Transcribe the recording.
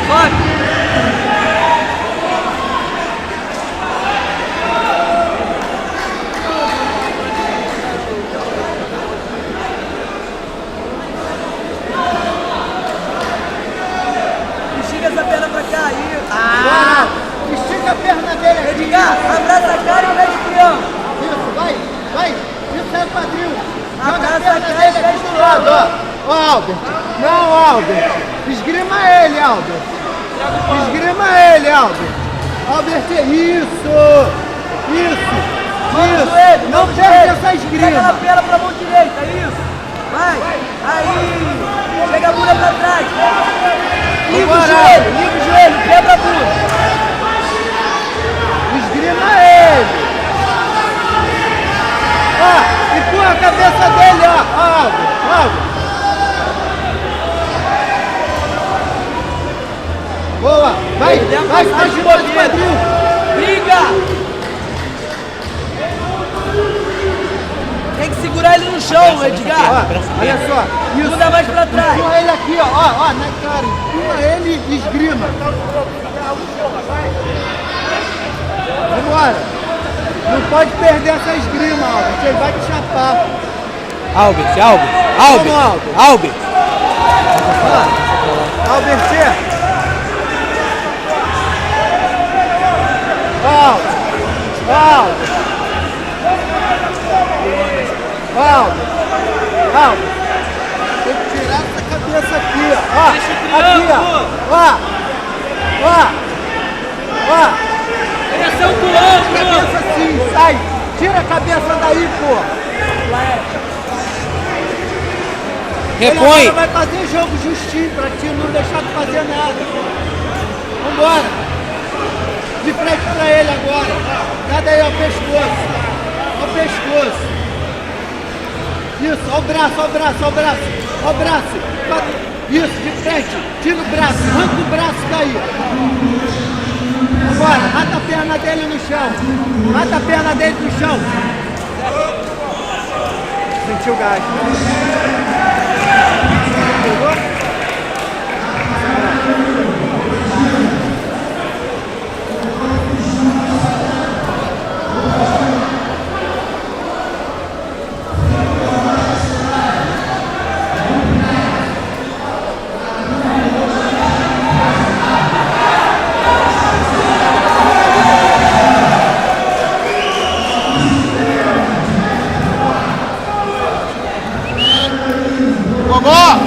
Sobe. Estica essa perna pra cá, aí. Ah! Estica a perna dele aqui. Edgar, abraça a cara e vai de triângulo. Isso, vai. Isso é o quadril. Joga a Abraça a perna cara e dele vai aqui de do lado, triângulo. ó. Ó, Albert. Não, Albert. Esgrima ele, Albert. Esgrima ele, Albert. Albert, isso. Joelho, Não joelho. perde essa Pega a esgrima. perna pra mão direita, isso. Vai. Aí. Pega a bunda pra trás. Liga o joelho, quebra a bunda. Esgrima ele. Ó, empurra a cabeça dele, ó. Albert. Boa, vai, faz mais quadril. Briga. Tem que segurar ele no chão, Edgar. Ó, olha só, isso. Bunda mais pra trás. Empurra ele aqui, ó, na cara. Empurra ele e esgrima. Vambora. Não pode perder essa esgrima, Albert. Ele vai te chapar. Albert. Vamos, Albert. Albert. Albert. Tem que tirar essa cabeça aqui, ó. Aqui, ó. Direção do ombro. Cabeça assim, sai. Tira a cabeça daí, pô. Repõe. Ele agora vai fazer jogo justinho pra ti, não deixar de fazer nada. Vambora. De frente pra ele agora. Nada aí, ó, o pescoço. Ó o pescoço. Isso, ó o braço. Isso, de frente. Tira o braço, arranca o braço daí. Agora, mata a perna dele no chão. Sentiu o gás. Pegou? Vovó!